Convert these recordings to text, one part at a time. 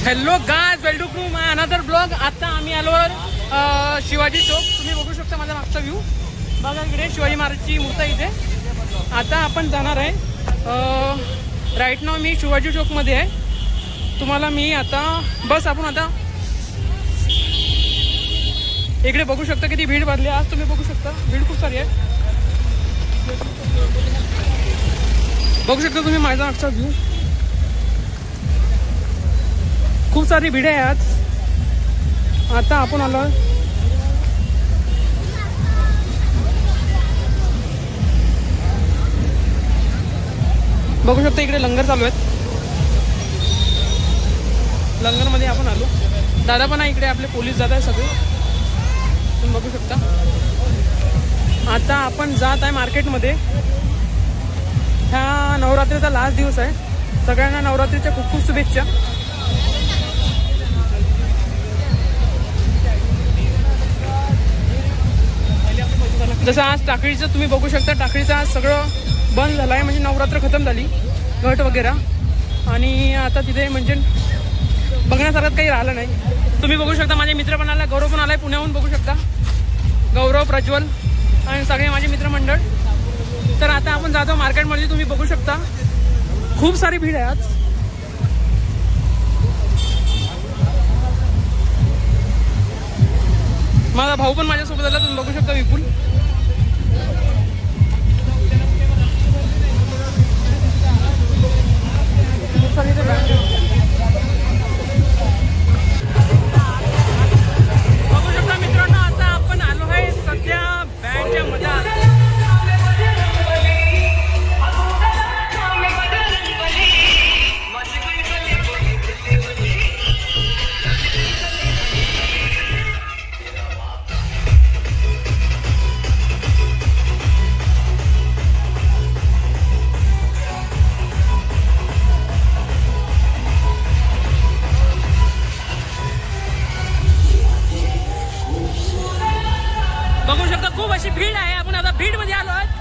Hello guys, welcome to my another blog. आता आम्ही आलो शिवाजी चौक। तुम्ही बघू शकता माझा मागचा व्ह्यू बघा, इकडे शिवाजी महाराजची मूर्ती इथे। आता आपण जाणार आहे राईट नाव मी शिवाजी चौकमध्ये आहे। तुम्हाला मी आता बस आपण आता इकडे बघू शकता किती भीड भरली आज। तुम्ही बघू शकता भीड खूप सारी आहे, बघू शकता तुम्ही माझा मागचा व्ह्यू। खूप सारी भीड आहे आज। आता आपण आलो बघू शकता इकडे लंगर चालू आहेत। लंगर मध्ये आपण आलो। दादा पण आहे इकडे, आपले पोलीस दादा आहे सगळे, तुम्ही बघू शकता। आता आपण जात आहे मार्केटमध्ये। ह्या नवरात्रीचा लास्ट दिवस आहे। सगळ्यांना नवरात्रीच्या खूप खूप शुभेच्छा। जसं आज टाकळीचं तुम्ही बघू शकता, टाकळीचं आज सगळं बंद झालं आहे, म्हणजे नवरात्र खतम झाली, घट वगैरे। आणि आता तिथे म्हणजे बघण्यासारखं काही राहिलं नाही। तुम्ही बघू शकता माझे मित्र पण आला, गौरव पण आलाय पुण्याहून, बघू शकता गौरव, प्रज्वल आणि सगळे माझे मित्रमंडळ। तर आता आपण जातो मार्केटमध्ये। तुम्ही बघू शकता खूप सारी भीड आहे आज। माझा भाऊ पण माझ्यासोबत आला, तुम्ही बघू शकता विपुल। बघू शकता मित्रांनो, आता आपण आलो आहे सध्या बँडच्या मध्ये। बघू शकता खूप अशी भीड आहे। आपण आता भीड मध्ये आलो आहोत।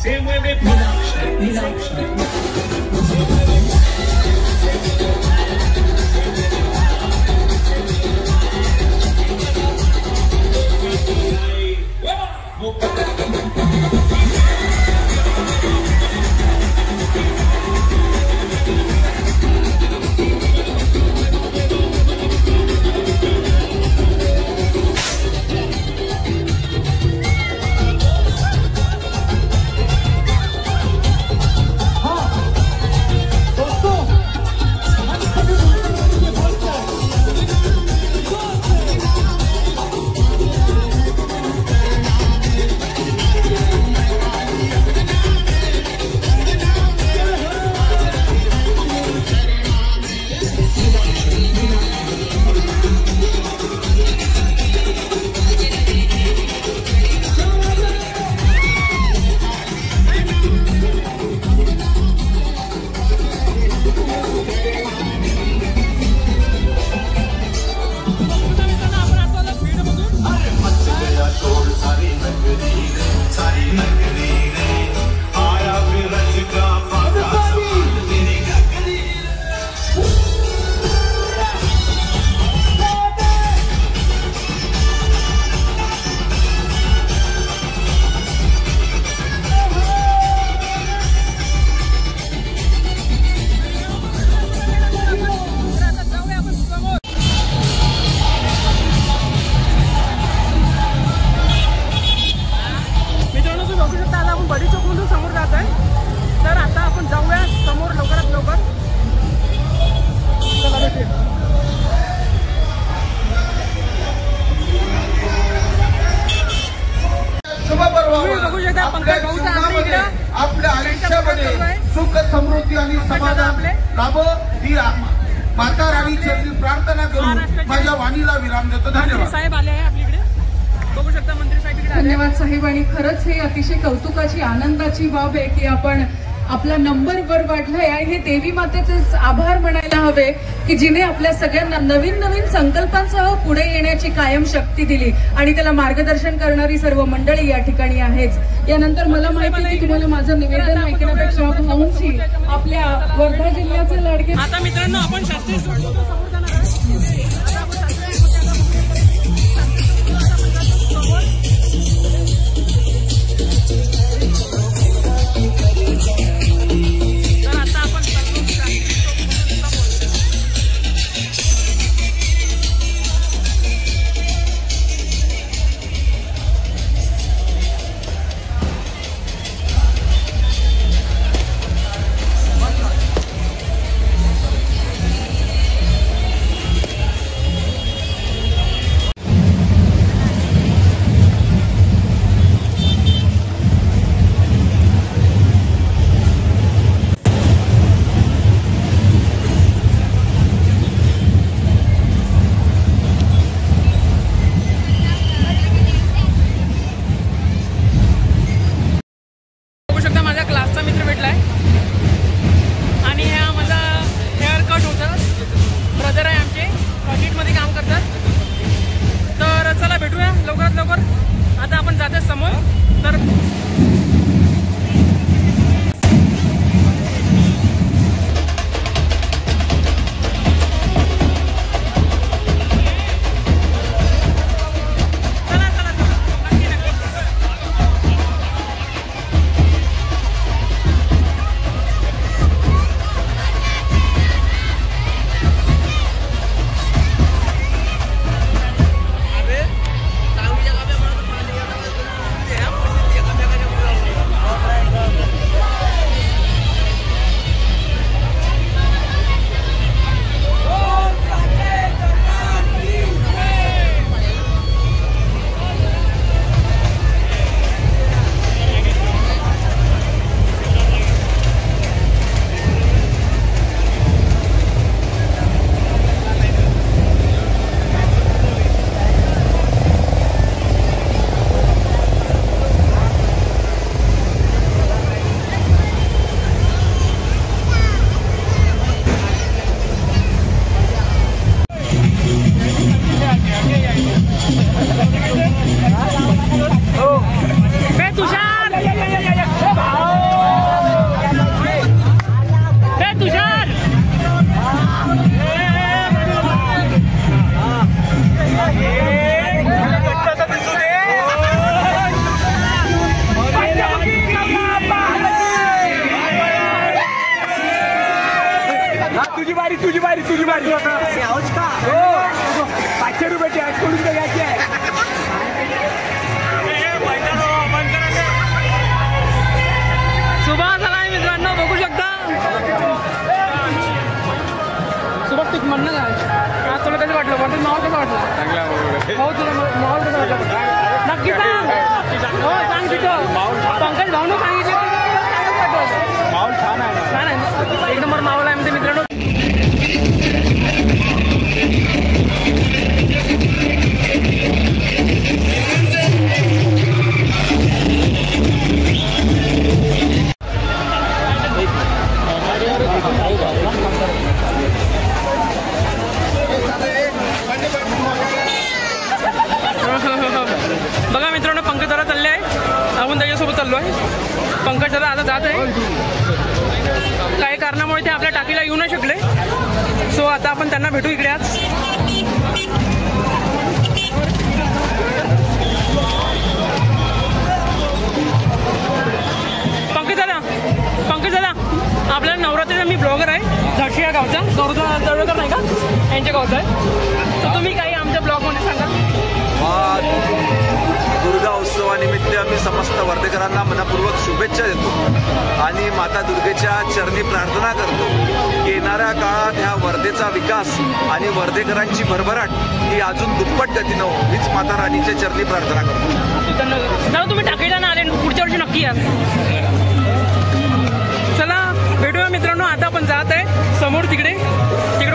Se mueve माता राणी चरणी प्रार्थना करून माझ्या वाणीला विराम देतो. धन्यवाद. साहेब आले आहे आपल्याकडे, बघू शकता मंत्री साहेब इकडे. धन्यवाद साहेब. आणि खरंच हे अतिशय कौतुकाची आनंदाची बाब आहे की आपण आपला नंबर वर वाढलाय आणि हे देवी मातेचेच आभार म्हणायला हवे की जिने आपल्या सगळ्यांना नवीन नवीन संकल्पांसह पुढे येण्याची कायम शक्ती दिली आणि त्याला मार्गदर्शन करणारी सर्व मंडळी या ठिकाणी आहेच. यानंतर मला माहिती आहे की तुम्हाला माझं निवेदन ऐकण्यापेक्षा भाऊंची आपल्या वर्धा जिल्ह्याचे लाडके. आता मित्रांनो आपण शास्त्रीय तुझी बारी 500 रुपये टॅक्स करून घ्यायची आहे. सुभाष झालाय मित्रांनो, बघू शकता. सुभाष तू म्हणणं काय तुला कसं वाटलं? वाटलं नाव कसं वाटलं? हो तुला माहोल कसं वाटलं? नक्की सांग. हो सांग तिथं. पंकज भाऊनं सांगितलं माहोल छान आहे. छान आहे, एक नंबर माहोल आहे म्हणजे मित्रांनो. बघा मित्रांनो, पंकज दादा चालले आहे, आपण त्याच्यासोबत चाललो आहे. पंकज दादा आता जात आहे, काही कारणामुळे ते आपल्या टाकीला येऊ नाही शकले. सो आता आपण त्यांना भेटू इकडे आज. पंकज दादा आपल्याला नवरात्रीचा मी ब्लॉगर आहे, झाशी या गावचा, गौरव दळवेकर नाही का यांच्या गावचा आहे. तर तुम्ही काही आमच्या ब्लॉगमध्ये सांगा. दुर्गा उत्सवानिमित्त आम्ही समस्त वर्धेकरांना मनपूर्वक शुभेच्छा देतो आणि माता दुर्गेच्या चरणी प्रार्थना करतो की येणाऱ्या काळात ह्या वर्धेचा विकास आणि वर्धेकरांची भरभराट ही अजून दुप्पट गतीनं हो, हीच माता राणीच्या चरणी प्रार्थना करतो. धन्यवाद. तुम्ही टाकीला ना आले, पुढच्या वर्षी नक्की या. चला भेटूया. चला मित्रांनो, आता आपण जात आहे समोर तिकडे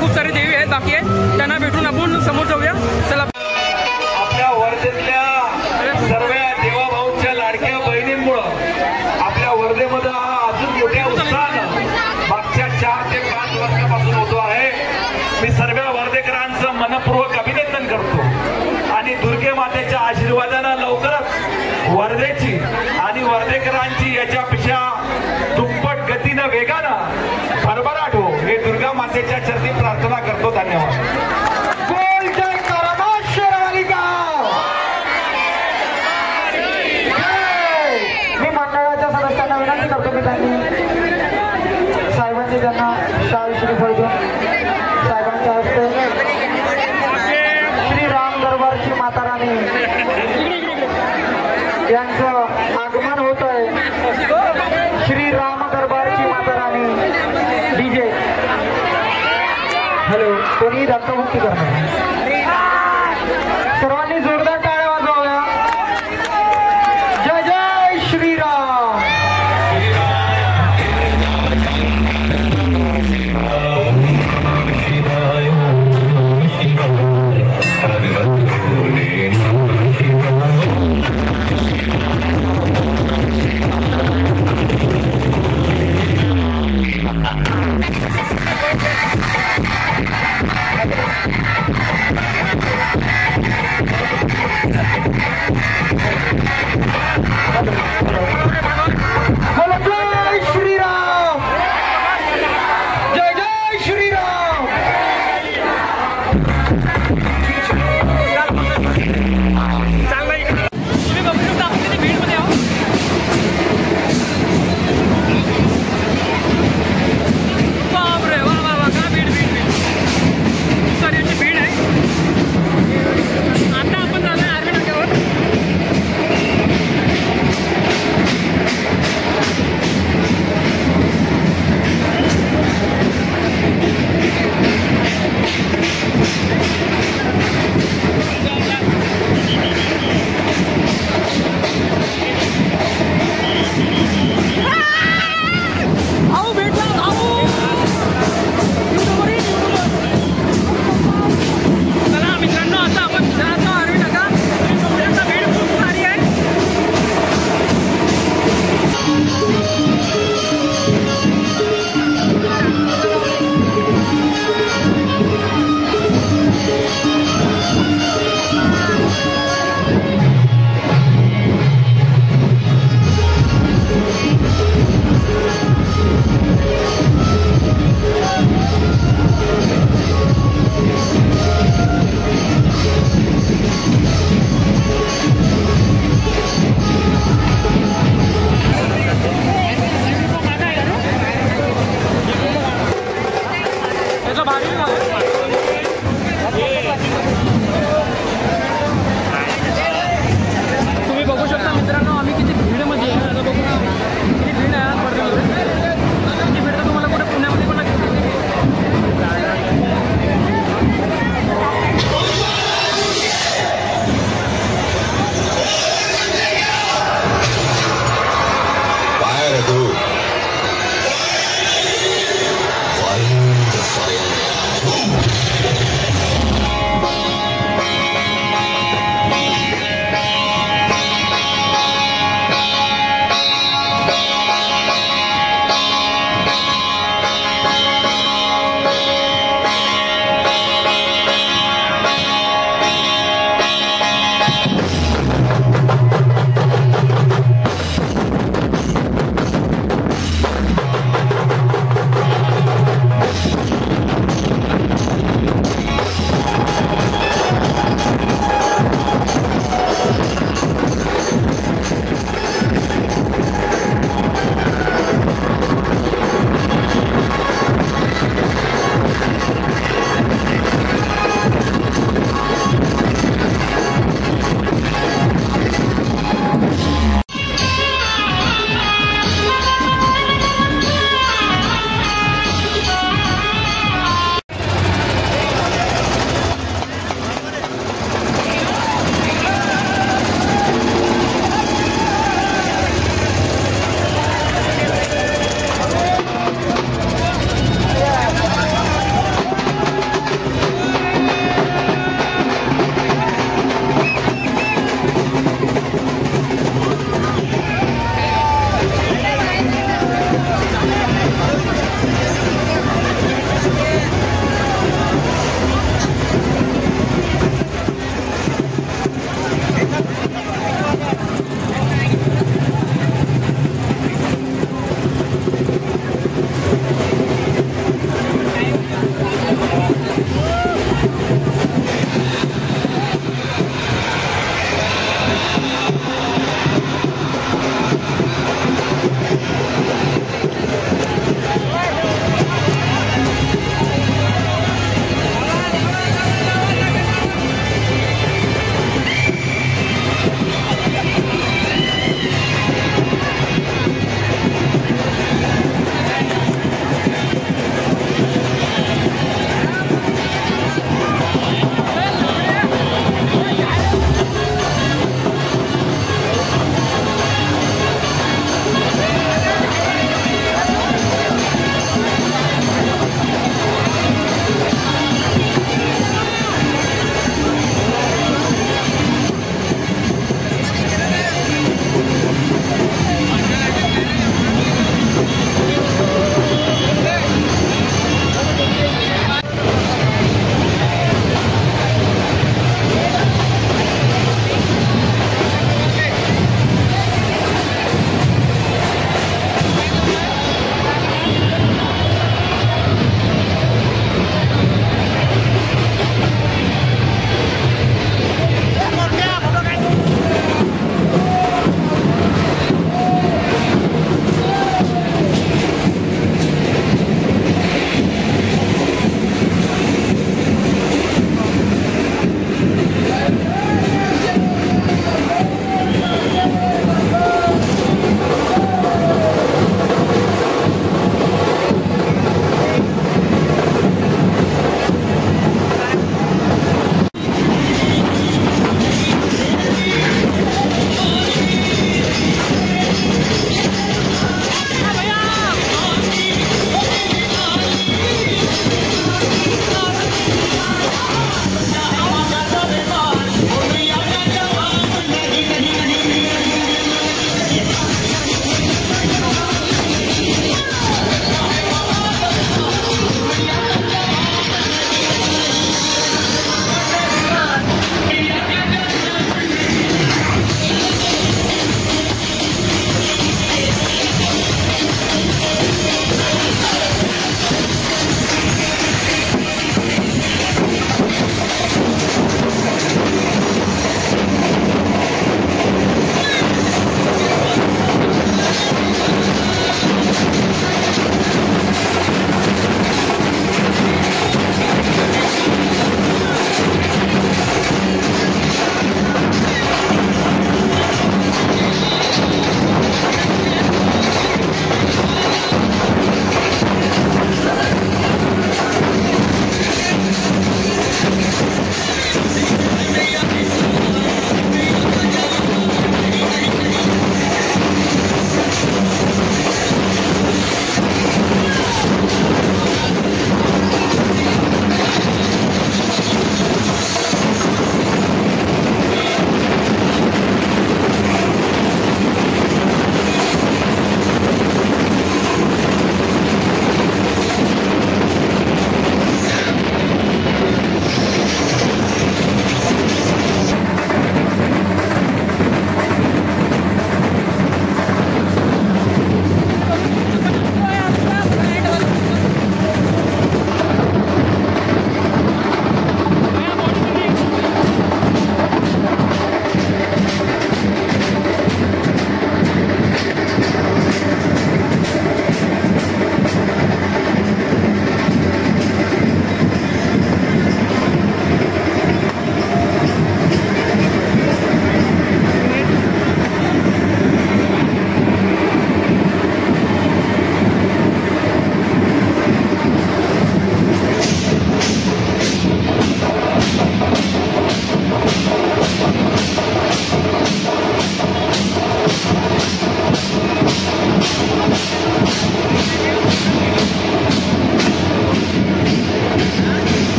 खूप सारे देवी आहेत बाकी आहेत, त्यांना भेटून आपण समोर जाऊया. चला. आपल्या वर्धेतल्या सर्व देवाभाऊंच्या लाडक्या बहिणींमुळं आपल्या वर्धेमध्ये हा अजून मोठ्या उत्साहानं मागच्या 4 ते 5 वर्षापासून होतो आहे. मी सर्व वर्धेकरांचं मनपूर्वक अभिनंदन करतो आणि दुर्गे मातेच्या आशीर्वादानं लवकरच वर्धेची आणि वर्धेकरांची याच्यापेक्षा दुप्पट गतीनं वेगानं भरभराट हो हे दुर्गा मातेच्या चरणी प्रार्थना करतो. धन्यवाद. मी मंडळाच्या सदस्यांना विनंती करतो की त्यांनी साहेबांनी त्यांना शाल श्रीफळ देऊन साहेबांच्या हस्ते श्री राम दरबारची माता राणी यांचं आगमन होत आहे. श्री राम दरबारची माता राणी डीजे. हॅलो, कोणी धक्काबुक्की करणार? सर्वांनी जोरदार टाळ्या वाजवाव्या. जय जय श्रीराम.